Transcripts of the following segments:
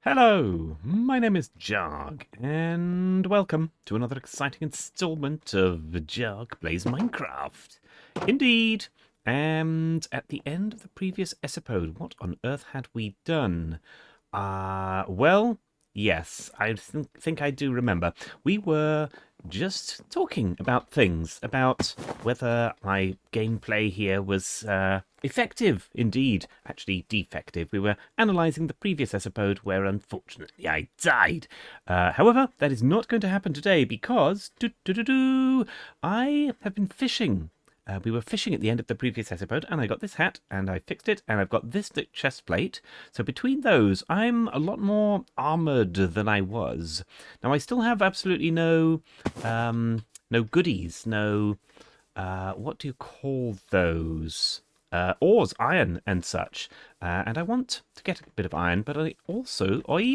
Hello, my name is Jahg, and welcome to another exciting installment of Jahg Plays Minecraft. Indeed, and at the end of the previous episode, what on earth had we done? Well, yes, I think I do remember. We were just talking about things, about whether my gameplay here was effective, indeed, actually defective. We were analysing the previous episode where unfortunately I died. However, that is not going to happen today because I have been fishing. We were fishing at the end of the previous episode, and I got this hat, and I fixed it, and I've got this chest plate. So between those, I'm a lot more armoured than I was. Now, I still have absolutely no goodies, no, what do you call those? Ores, iron, and such. And I want to get a bit of iron, but I also want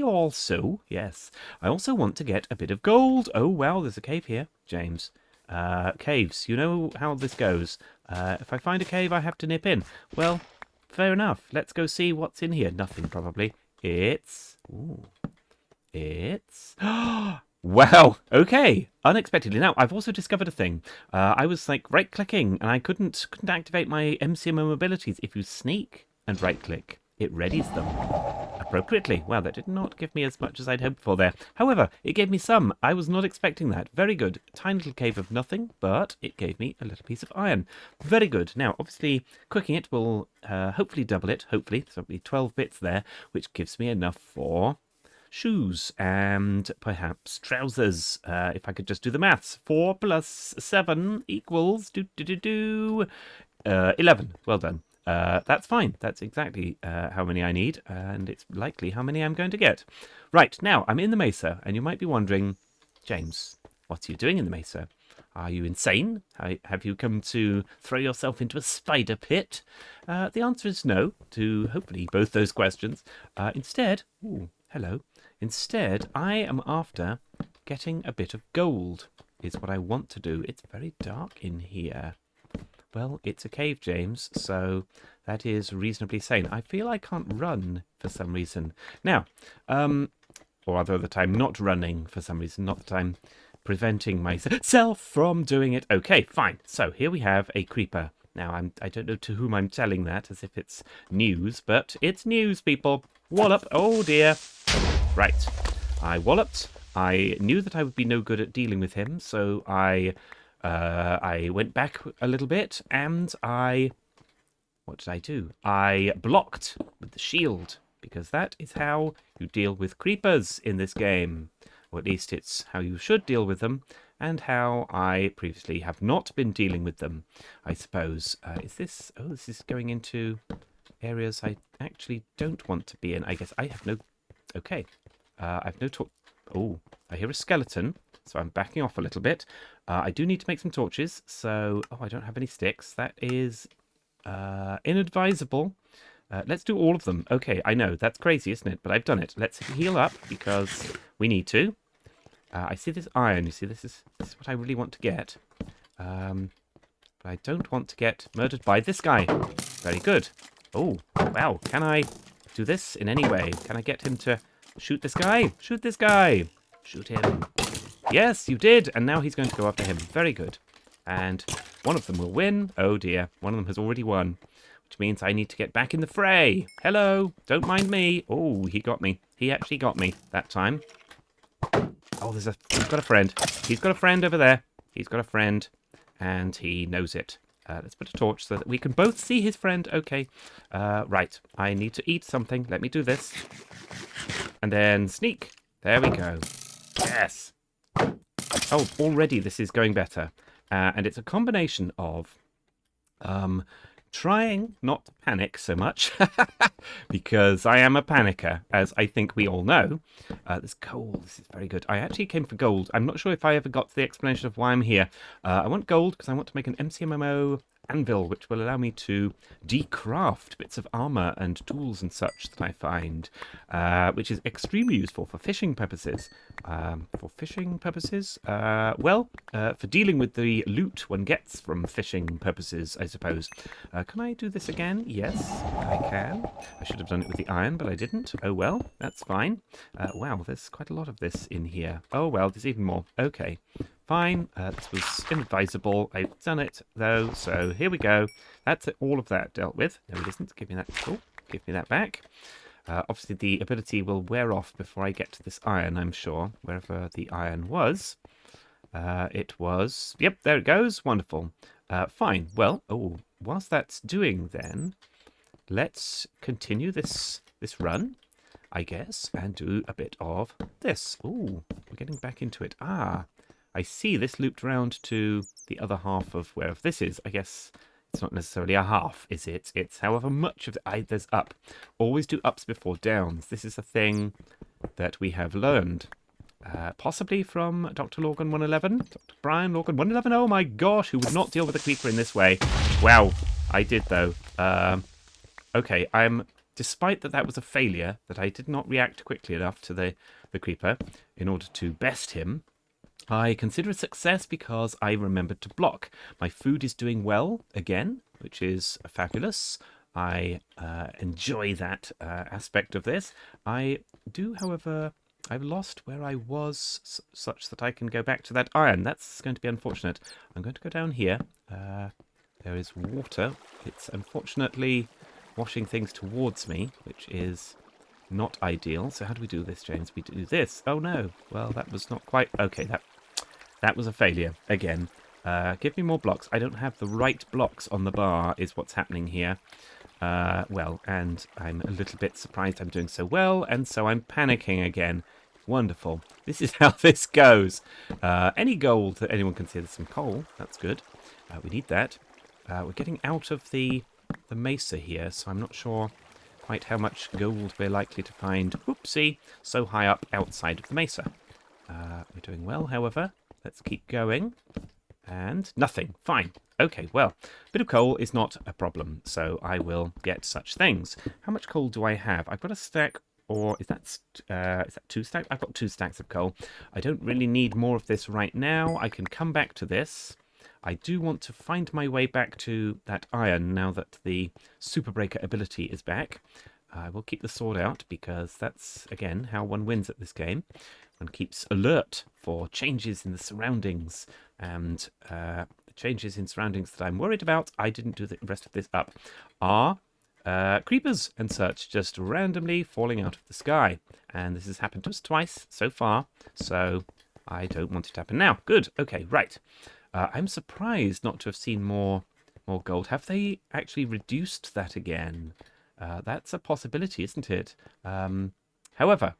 to get a bit of gold. Oh, wow, there's a cave here, James. Caves, you know how this goes. If I find a cave, I have to nip in. Well, fair enough. Let's go see what's in here. Nothing, probably. It's... Wow, okay. Unexpectedly. Now, I've also discovered a thing. I was, like, right-clicking, and I couldn't activate my MCMO abilities. If you sneak and right-click, it readies them appropriately. Wow, that did not give me as much as I'd hoped for there. However, it gave me some. I was not expecting that. Very good. Tiny little cave of nothing, but it gave me a little piece of iron. Very good. Now, obviously, cooking it will hopefully double it. Hopefully, there'll be 12 bits there, which gives me enough for shoes and perhaps trousers. If I could just do the maths. 4 plus 7 equals 11. Well done. That's fine. That's exactly how many I need, and it's likely how many I'm going to get. Right, now, I'm in the mesa, and you might be wondering, James, what are you doing in the mesa? Are you insane? Have you come to throw yourself into a spider pit? The answer is no, to hopefully both those questions. Instead, hello. Instead, I am after getting a bit of gold, is what I want to do. It's very dark in here. Well, it's a cave, James, so that is reasonably sane. I feel I can't run for some reason. Now, or rather that I'm not running for some reason, not that I'm preventing myself from doing it. Okay, fine. So here we have a creeper. Now, I don't know to whom I'm telling that, as if it's news, but it's news, people. Wallop. Oh, dear. Right. I walloped. I knew that I would be no good at dealing with him, so I went back a little bit, and what did I do? I blocked with the shield, because that is how you deal with creepers in this game. Or at least it's how you should deal with them, and how I previously have not been dealing with them, I suppose. Is this... Oh, this is going into areas I actually don't want to be in. I guess I have no... Okay. I have no torch... Oh, I hear a skeleton, so I'm backing off a little bit. I do need to make some torches, so... Oh, I don't have any sticks. That is inadvisable. Let's do all of them. Okay, I know, that's crazy, isn't it? But I've done it. Let's heal up, because we need to. I see this iron. You see, this is what I really want to get. But I don't want to get murdered by this guy. Very good. Oh, wow. Can I do this in any way? Can I get him to shoot this guy? Shoot this guy! Shoot him. Yes, you did, and now he's going to go after him. Very good. And one of them will win. Oh dear, one of them has already won, which means I need to get back in the fray. Hello, don't mind me. Oh, he got me. He actually got me that time. Oh, he's got a friend. He's got a friend over there. He's got a friend, and he knows it. Let's put a torch so that we can both see his friend. Okay, right. I need to eat something. Let me do this. And then sneak. There we go. Yes. Oh, already this is going better. And it's a combination of trying not to panic so much, because I am a panicker, as I think we all know. There's coal. This is very good. I actually came for gold. I'm not sure if I ever got to the explanation of why I'm here. I want gold because I want to make an MCMMO anvil, which will allow me to decraft bits of armor and tools and such that I find, which is extremely useful for fishing purposes. For dealing with the loot one gets from fishing purposes, I suppose. Can I do this again? Yes, I can. I should have done it with the iron, but I didn't. Oh well, that's fine. Wow, there's quite a lot of this in here. Oh well, there's even more. Okay, fine. This was inadvisable. I've done it, though, so here we go. That's it, all of that dealt with. No, it isn't. Give me that. Oh, give me that back. Obviously, the ability will wear off before I get to this iron, I'm sure. Wherever the iron was. It was... Yep, there it goes. Wonderful. Fine. Well, whilst that's doing then, let's continue this run, I guess, and do a bit of this. Ooh, we're getting back into it. Ah, I see. This looped round to the other half of wherever this is. I guess it's not necessarily a half, is it? It's however much of there's up. Always do ups before downs. This is a thing that we have learned. Possibly from Dr. Lorgan 111, Dr. Brian Lorgan 111. Oh my gosh, who would not deal with a creeper in this way? Wow, I did though. Okay, despite that was a failure, that I did not react quickly enough to the creeper in order to best him, I consider a success because I remembered to block. My food is doing well again, which is fabulous. I enjoy that aspect of this. I do, however... I've lost where I was such that I can go back to that iron. That's going to be unfortunate. I'm going to go down here. There is water. It's unfortunately washing things towards me, which is not ideal. So how do we do this, James? We do this. Oh, no. Well, that was not quite... Okay, that was a failure again. Give me more blocks. I don't have the right blocks on the bar is what's happening here. Well, and I'm a little bit surprised I'm doing so well, and so I'm panicking again. Wonderful. This is how this goes. Any gold that anyone can see. There's some coal. That's good. We need that. We're getting out of the mesa here, so I'm not sure quite how much gold we're likely to find. Oopsie. So high up outside of the mesa. We're doing well, however. Let's keep going. And nothing. Fine. Okay, well, a bit of coal is not a problem, so I will get such things. How much coal do I have? I've got a stack, or is that 2 stacks? I've got 2 stacks of coal. I don't really need more of this right now. I can come back to this. I do want to find my way back to that iron now that the Super Breaker ability is back. I will keep the sword out because that's, again, how one wins at this game. One keeps alert for changes in the surroundings and changes in surroundings that I'm worried about. I didn't do the rest of this up. Are creepers and such just randomly falling out of the sky. And this has happened to us twice so far, so I don't want it to happen now. Good. Okay, right. I'm surprised not to have seen more gold. Have they actually reduced that again? That's a possibility, isn't it? However,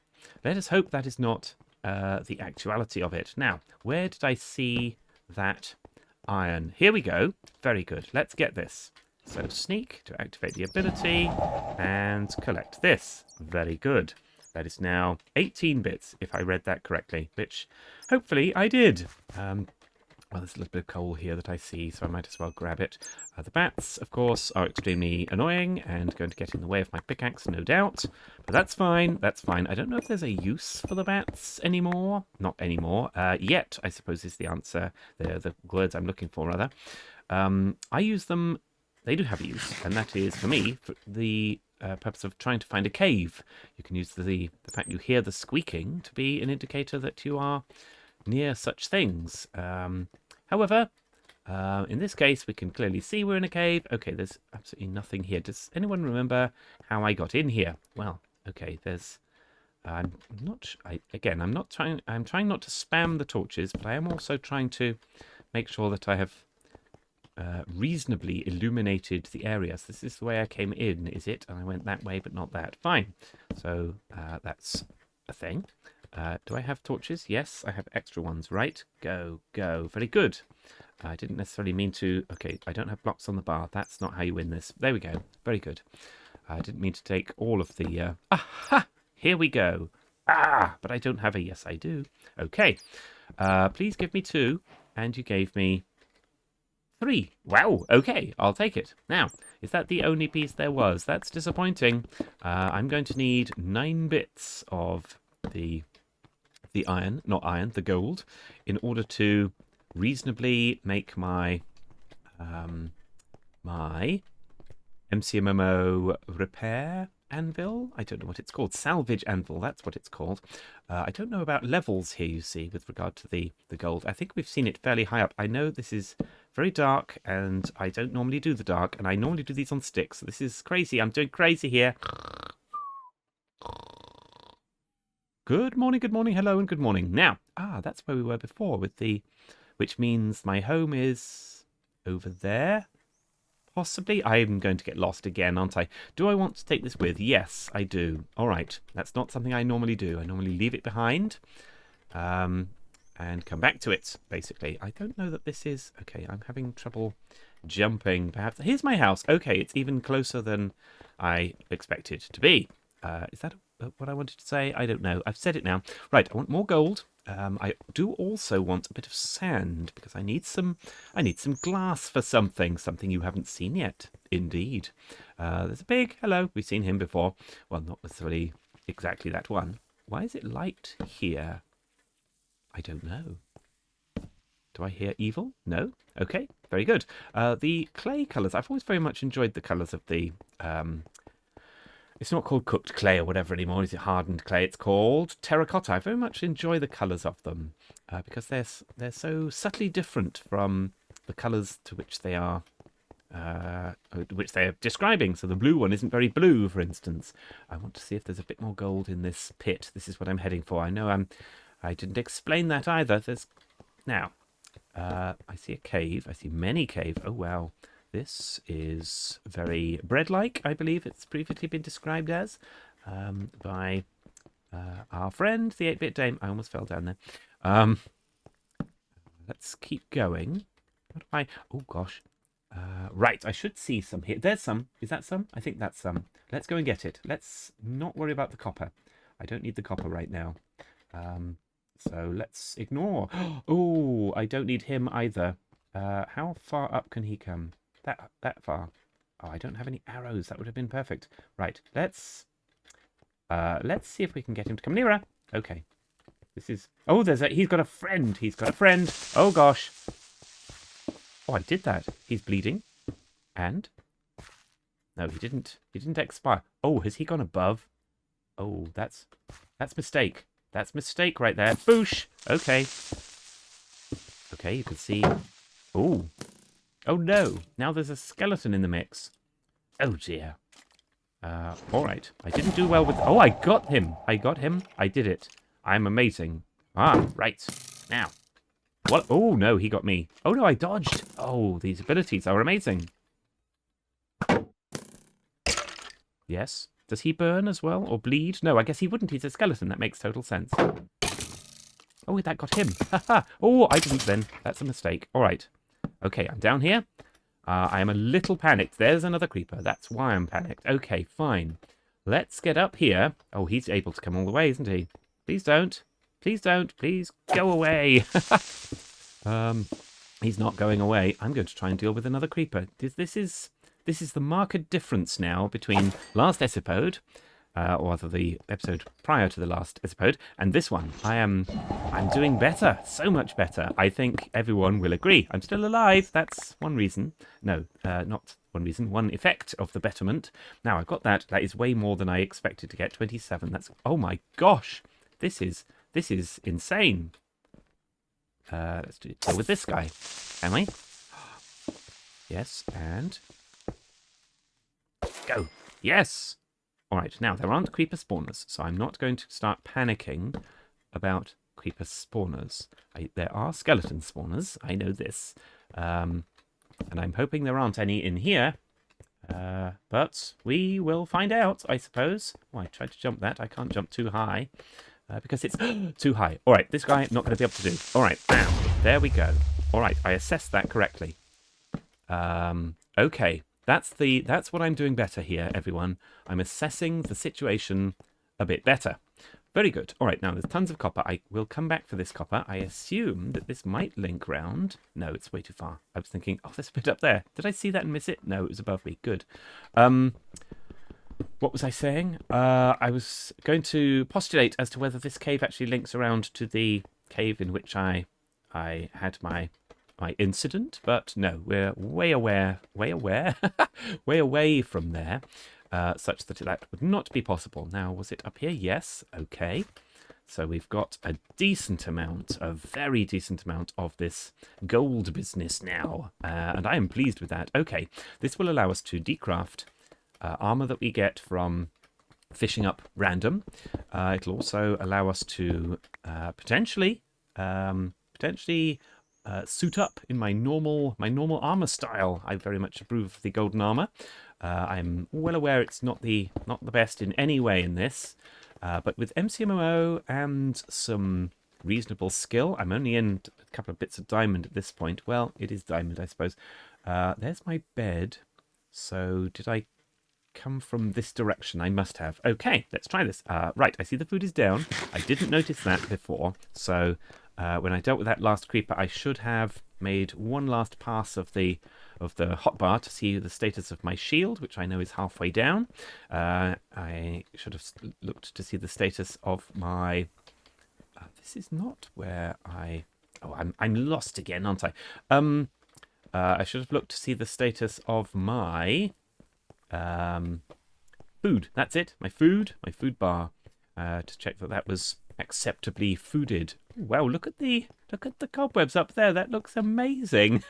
let us hope that is not the actuality of it. Now, where did I see that iron? Here we go. Very good. Let's get this. So sneak to activate the ability and collect this. Very good. That is now 18 bits, if I read that correctly, which hopefully I did. Well, there's a little bit of coal here that I see, so I might as well grab it. The bats, of course, are extremely annoying and going to get in the way of my pickaxe, no doubt. But that's fine, that's fine. I don't know if there's a use for the bats anymore. Not anymore. Yet, I suppose, is the answer. The words I'm looking for, rather. I use them... They do have a use, and that is, for me, for the purpose of trying to find a cave. You can use the fact you hear the squeaking to be an indicator that you are near such things. However, in this case, we can clearly see we're in a cave. Okay, there's absolutely nothing here. Does anyone remember how I got in here? Well, okay, there's... I'm trying not to spam the torches, but I am also trying to make sure that I have reasonably illuminated the area. So this is the way I came in, is it? And I went that way, but not that. Fine. So that's a thing. Do I have torches? Yes, I have extra ones. Right, go, go. Very good. I didn't necessarily mean to... Okay, I don't have blocks on the bar. That's not how you win this. There we go. Very good. I didn't mean to take all of the... Aha! Here we go. Ah! But I don't have a... Yes, I do. Okay. Please give me 2. And you gave me 3. Wow, okay, I'll take it. Now, is that the only piece there was? That's disappointing. I'm going to need 9 bits of the iron, not iron, the gold, in order to reasonably make my my MCMMO repair anvil. I don't know what it's called. Salvage anvil, that's what it's called. I don't know about levels here, you see, with regard to the gold. I think we've seen it fairly high up. I know this is very dark, and I don't normally do the dark, and I normally do these on sticks. So this is crazy. I'm doing crazy here. Good morning, hello, and good morning. Now, that's where we were before with the... which means my home is over there. Possibly. I'm going to get lost again, aren't I? Do I want to take this with? Yes, I do. All right. That's not something I normally do. I normally leave it behind and come back to it, basically. I don't know that this is... Okay, I'm having trouble jumping, perhaps. Here's my house. Okay, it's even closer than I expected to be. Is that what I wanted to say? I don't know. I've said it now. Right, I want more gold. I do also want a bit of sand because I need some glass for something you haven't seen yet. Indeed. There's a pig. Hello. We've seen him before. Well, not necessarily exactly that one. Why is it light here? I don't know. Do I hear evil? No? Okay, very good. The clay colours. I've always very much enjoyed the colours of the... it's not called cooked clay or whatever anymore. Is it hardened clay? It's called terracotta. I very much enjoy the colours of them because they're so subtly different from the colours to which they are describing. So the blue one isn't very blue, for instance. I want to see if there's a bit more gold in this pit. This is what I'm heading for. I know I didn't explain that either. Now I see a cave. I see many caves. Oh wow. This is very bread-like, I believe it's previously been described as, by our friend, the 8-Bit Dame. I almost fell down there. Let's keep going. What do I... Oh, gosh. Right, I should see some here. There's some. Is that some? I think that's some. Let's go and get it. Let's not worry about the copper. I don't need the copper right now. So let's ignore. Oh, I don't need him either. How far up can he come? That far. Oh, I don't have any arrows. That would have been perfect. Right, let's see if we can get him to come nearer. Okay. This is... Oh, he's got a friend. He's got a friend. Oh, gosh. Oh, I did that. He's bleeding. And? No, he didn't. He didn't expire. Oh, has he gone above? Oh, that's mistake. That's mistake right there. Boosh. Okay. Okay, you can see... Oh. Oh, no. Now there's a skeleton in the mix. Oh, dear. All right. I didn't do well with... Oh, I got him. I got him. I did it. I'm amazing. Right. Now. What? Oh, no, he got me. Oh, no, I dodged. Oh, these abilities are amazing. Yes. Does he burn as well? Or bleed? No, I guess he wouldn't. He's a skeleton. That makes total sense. Oh, that got him. Haha. Oh, I didn't then. That's a mistake. All right. Okay, I'm down here. I am a little panicked. There's another creeper. That's why I'm panicked. Okay, fine. Let's get up here. Oh, he's able to come all the way, isn't he? Please don't. Please don't. Please go away. He's not going away. I'm going to try and deal with another creeper. This is the marked difference now between last episode, or rather the episode prior to the last episode, and this one. I'm doing better, so much better. I think everyone will agree. I'm still alive. That's one reason. No, not one reason. One effect of the betterment. Now I've got that. That is way more than I expected to get. 27. That's... Oh my gosh. This is insane. Let's do it with this guy. Can we? Yes, and... Go. Yes! Alright, now there aren't creeper spawners, so I'm not going to start panicking about creeper spawners. There are skeleton spawners, I know this. And I'm hoping there aren't any in here. But we will find out, I suppose. Oh, I tried to jump that. I can't jump too high. Because it's too high. Alright, this guy I'm not going to be able to do. Alright, now, there we go. Alright, I assessed that correctly. Okay. That's what I'm doing better here, everyone. I'm assessing the situation a bit better. Very good. All right, now there's tons of copper. I will come back for this copper. I assume that this might link round. No, it's way too far. I was thinking, oh, there's a bit up there. Did I see that and miss it? No, it was above me. Good. What was I saying? I was going to postulate as to whether this cave actually links around to the cave in which I had my incident, but no, we're way away from there, such that that would not be possible. Now, was it up here? Yes. Okay. So we've got a decent amount, a very decent amount of this gold business now, and I am pleased with that. Okay, this will allow us to decraft armor that we get from fishing up random. It'll also allow us to potentially suit up in my normal armor style. I very much approve of the golden armor. I'm well aware it's not the best in any way in this, but with MCMOO and some reasonable skill, I'm only in a couple of bits of diamond at this point. Well, it is diamond, I suppose. There's my bed. So did I come from this direction? I must have. Okay, let's try this. Right, I see the food is down. I didn't notice that before. So when I dealt with that last creeper, I should have made one last pass of the hotbar to see the status of my shield, which I know is halfway down. I should have looked to see the status of my... this is not where I... Oh, I'm lost again, aren't I? I should have looked to see the status of my... food. That's it. My food bar, to check that was acceptably fooded. Wow, look at the cobwebs up there. That looks amazing.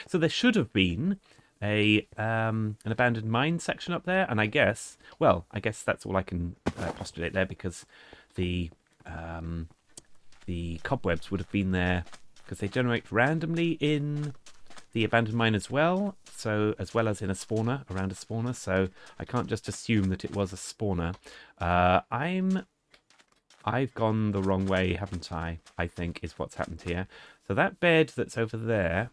So there should have been an abandoned mine section up there, and I guess that's all I can postulate there, because the cobwebs would have been there because they generate randomly in the abandoned mine as well, so as well as in a spawner, around a spawner, so I can't just assume that it was a spawner. I've gone the wrong way, haven't I? I think is what's happened here. So that bed that's over there,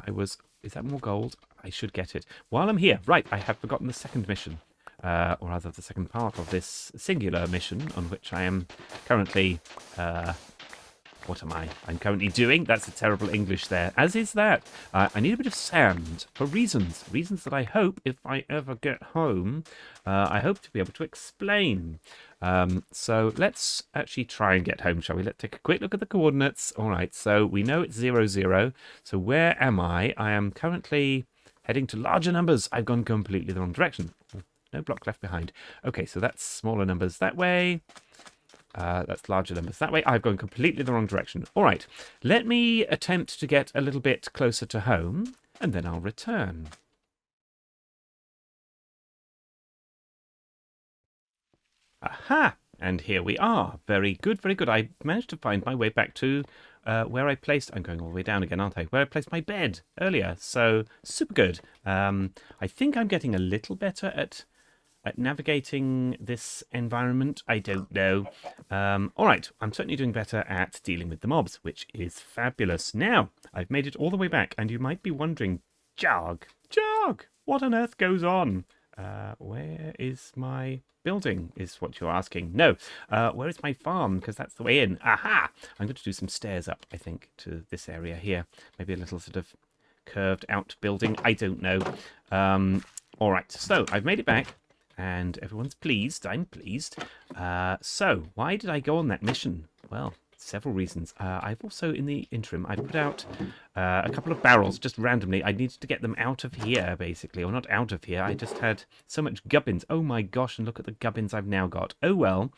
is that more gold? I should get it. While I'm here, right, I have forgotten the second mission, or rather the second part of this singular mission on which I am currently... what am I? I'm currently doing. That's a terrible English there. As is that. I need a bit of sand for reasons that I hope, if I ever get home, I hope to be able to explain. So let's actually try and get home, shall we? Let's take a quick look at the coordinates. All right, so we know it's 0, 0. So where am I? I am currently heading to larger numbers. I've gone completely the wrong direction. No block left behind. Okay, so that's smaller numbers that way. That's larger numbers that way. I've gone completely the wrong direction. All right, let me attempt to get a little bit closer to home, and then I'll return. Aha! And here we are. Very good, very good. I managed to find my way back to where I placed... I'm going all the way down again, aren't I? Where I placed my bed earlier. So, super good. I think I'm getting a little better at navigating this environment. I don't know. All right, I'm certainly doing better at dealing with the mobs, which is fabulous. Now, I've made it all the way back, and you might be wondering, jahg, what on earth goes on? Where is my building, is what you're asking. No, where is my farm? Because that's the way in. Aha! I'm going to do some stairs up, I think, to this area here. Maybe a little sort of curved out building. I don't know. All right, so I've made it back. And everyone's pleased. I'm pleased. So, why did I go on that mission? Well, several reasons. I've also, in the interim, I put out a couple of barrels just randomly. I needed to get them out of here, basically. Or not out of here. I just had so much gubbins. Oh my gosh, and look at the gubbins I've now got. Oh well.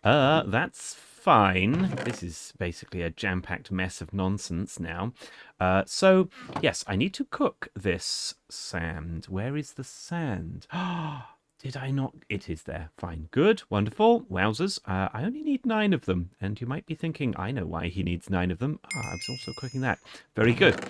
That's fine. This is basically a jam-packed mess of nonsense now. So, yes, I need to cook this sand. Where is the sand? Did I not? It is there. Fine. Good. Wonderful. Wowzers. I only need 9 of them. And you might be thinking, I know why he needs 9 of them. I was also cooking that. Very good.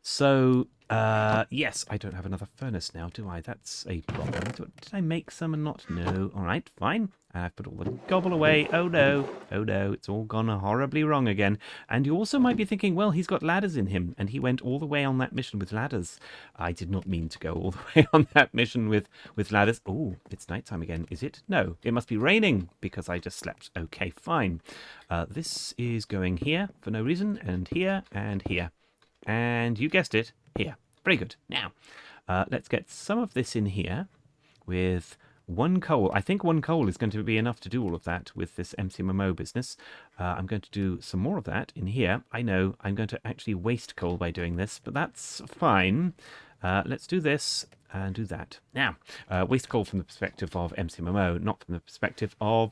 So Yes, I don't have another furnace now, do I? That's a problem. Did I make some and not? No. All right, fine. And I've put all the gobble away. Oh no. Oh no, it's all gone horribly wrong again. And you also might be thinking, well, he's got ladders in him, and he went all the way on that mission with ladders. I did not mean to go all the way on that mission with ladders. Oh, it's nighttime again, is it? No, it must be raining because I just slept. Okay, fine. This is going here for no reason, and here, and here. And you guessed it, here. Very good. Now, let's get some of this in here with one coal. I think one coal is going to be enough to do all of that with this MCMMO business. I'm going to do some more of that in here. I know I'm going to actually waste coal by doing this, but that's fine. Let's do this and do that. Now, waste coal from the perspective of MCMMO, not from the perspective of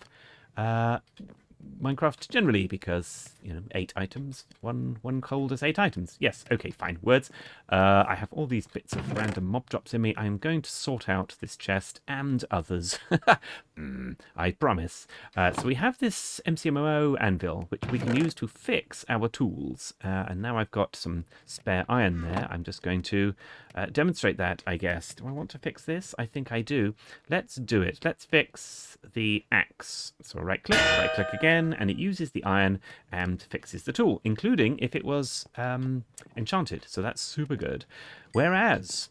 Minecraft generally, because 8 items, one coal does 8 items. Yes, okay, fine. Words. I have all these bits of random mob drops in me. I'm going to sort out this chest and others. I promise. So we have this MCMMO anvil, which we can use to fix our tools. And now I've got some spare iron there. I'm just going to demonstrate that, I guess. Do I want to fix this? I think I do. Let's do it. Let's fix the axe. So right click again, and it uses the iron and fixes the tool, including if it was enchanted. So that's super good. Whereas,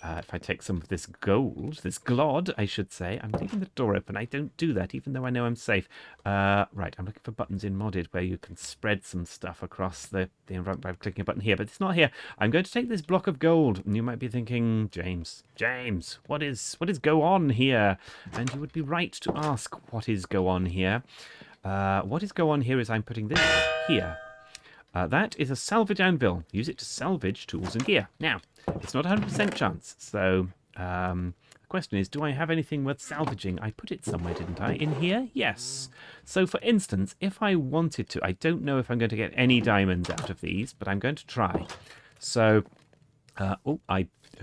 if I take some of this gold, this glod, I should say, I'm leaving the door open. I don't do that, even though I know I'm safe. Right, I'm looking for buttons in modded where you can spread some stuff across the environment by clicking a button here, but it's not here. I'm going to take this block of gold, and you might be thinking, James, what is go on here? And you would be right to ask, what is go on here? What is go on here is I'm putting this here. That is a salvage anvil. Use it to salvage tools and gear. Now, it's not 100% chance, so the question is, do I have anything worth salvaging? I put it somewhere, didn't I? In here? Yes. So, for instance, if I wanted to, I don't know if I'm going to get any diamonds out of these, but I'm going to try. So,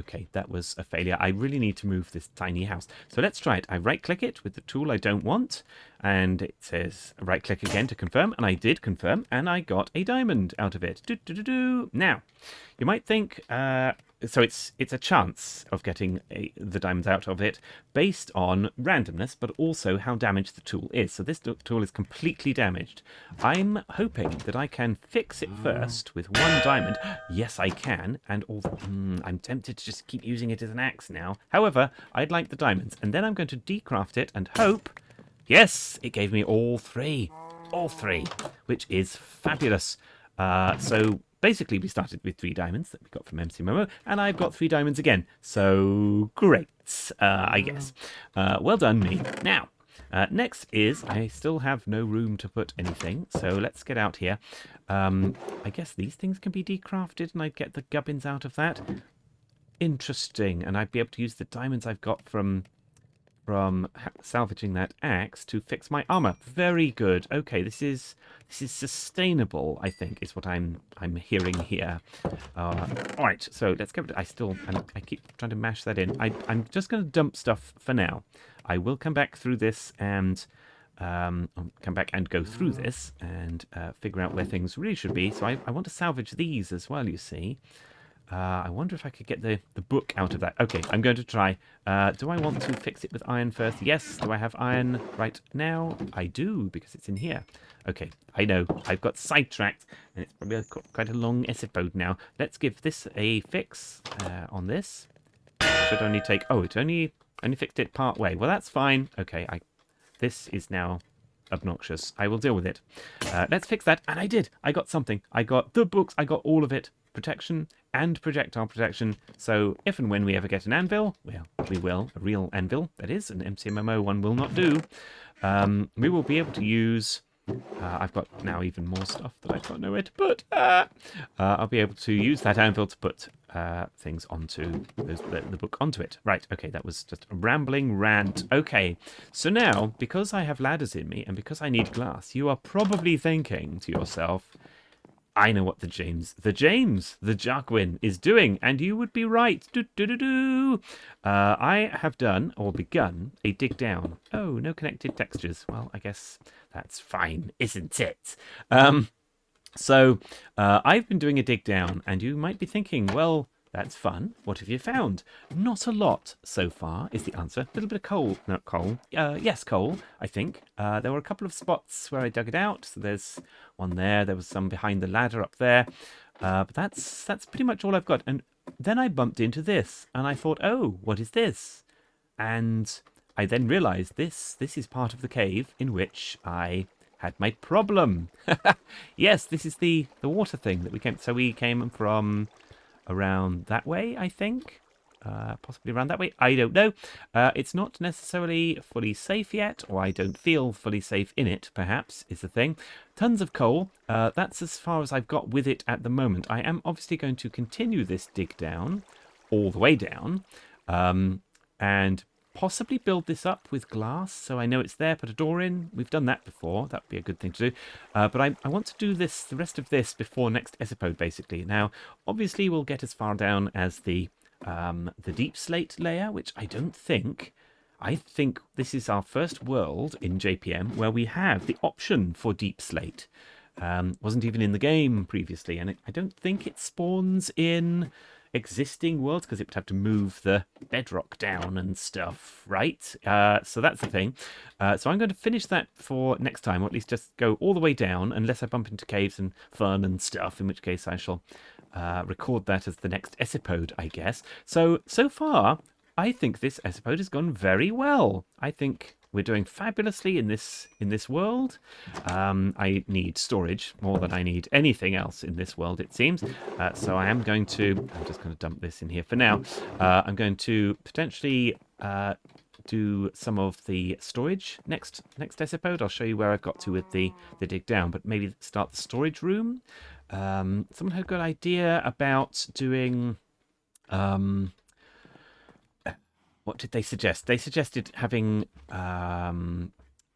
okay, that was a failure. I really need to move this tiny house. So let's try it. I right-click it with the tool I don't want, and it says right-click again to confirm, and I did confirm, and I got a diamond out of it. Now, you might think, so it's a chance of getting the diamonds out of it based on randomness, but also how damaged the tool is. So this tool is completely damaged. I'm hoping that I can fix it first with 1 diamond. Yes, I can, and I'm tempted to just keep using it as an axe now. However, I'd like the diamonds, and then I'm going to decraft it and hope. Yes, it gave me all 3, which is fabulous. So basically, we started with 3 diamonds that we got from MCMMO, and I've got 3 diamonds again. So great, I guess. Well done, me. Now, next is I still have no room to put anything, so let's get out here. I guess these things can be decrafted, and I'd get the gubbins out of that. Interesting, and I'd be able to use the diamonds I've got from salvaging that axe to fix my armor. Very good. Okay, this is sustainable, I think, is what I'm hearing here. All right, so let's go. I keep trying to mash that in. I'm just going to dump stuff for now. I will come back through this and come back and go through this and figure out where things really should be. So I want to salvage these as well, you see. I wonder if I could get the book out of that. Okay, I'm going to try. Do I want to fix it with iron first? Yes. Do I have iron right now? I do, because it's in here. Okay, I know. I've got sidetracked, and it's probably quite a long episode now. Let's give this a fix on this. Should only take... Oh, it only fixed it part way. Well, that's fine. Okay, this is now obnoxious. I will deal with it. Let's fix that. And I did. I got something. I got the books. I got all of it. Protection and projectile protection. So if and when we ever get an anvil, well, we will. A real anvil, that is. An MCMMO one will not do. We will be able to use... I've got now even more stuff that I've got nowhere to put. I'll be able to use that anvil to put things onto the book onto it. Right, okay, that was just a rambling rant. Okay, so now, because I have ladders in me and because I need glass, you are probably thinking to yourself, I know what the Jahg is doing, and you would be right. I have done, or begun, a dig down. Oh, no connected textures. Well, I guess that's fine, isn't it? So I've been doing a dig down, and you might be thinking, well, that's fun. What have you found? Not a lot so far is the answer. A little bit of coal, not coal. Yes, coal, I think. There were a couple of spots where I dug it out. So there's one there. There was some behind the ladder up there. But that's pretty much all I've got. And then I bumped into this, and I thought, oh, what is this? And I then realized this is part of the cave in which I had my problem. Yes, this is the water thing that we came. So we came from around that way, I think. Possibly around that way. I don't know. It's not necessarily fully safe yet, or I don't feel fully safe in it, perhaps, is the thing. Tons of coal. That's as far as I've got with it at the moment. I am obviously going to continue this dig down, all the way down, and possibly build this up with glass, so I know it's there, put a door in. We've done that before. That would be a good thing to do. But I want to do the rest of this before next episode, basically. Now, obviously, we'll get as far down as the deep slate layer, which I think this is our first world in JPM where we have the option for deep slate. Wasn't even in the game previously, and I don't think it spawns in existing worlds because it would have to move the bedrock down and stuff, right? So that's the thing. So I'm going to finish that for next time, or at least just go all the way down, unless I bump into caves and fun and stuff, in which case I shall record that as the next episode, I guess. So far, I think this episode has gone very well. I think we're doing fabulously in this world. I need storage more than I need anything else in this world, it seems. So I'm just going to dump this in here for now. I'm going to potentially do some of the storage next episode. I'll show you where I've got to with the dig down, but maybe start the storage room. Someone had a good idea about doing... what did they suggest? They suggested having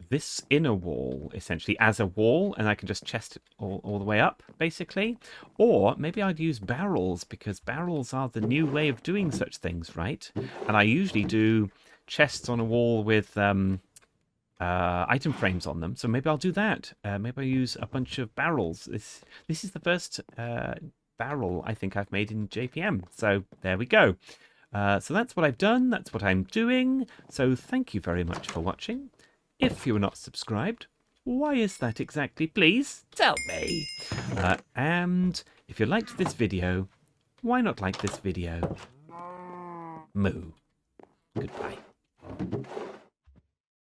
this inner wall, essentially, as a wall, and I can just chest it all the way up, basically. Or maybe I'd use barrels, because barrels are the new way of doing such things, right? And I usually do chests on a wall with item frames on them, so maybe I'll do that. Maybe I'll use a bunch of barrels. This is the first barrel I think I've made in JPM, so there we go. So that's what I've done, that's what I'm doing, so thank you very much for watching. If you are not subscribed, why is that exactly, please tell me? And if you liked this video, why not like this video? Moo. Goodbye.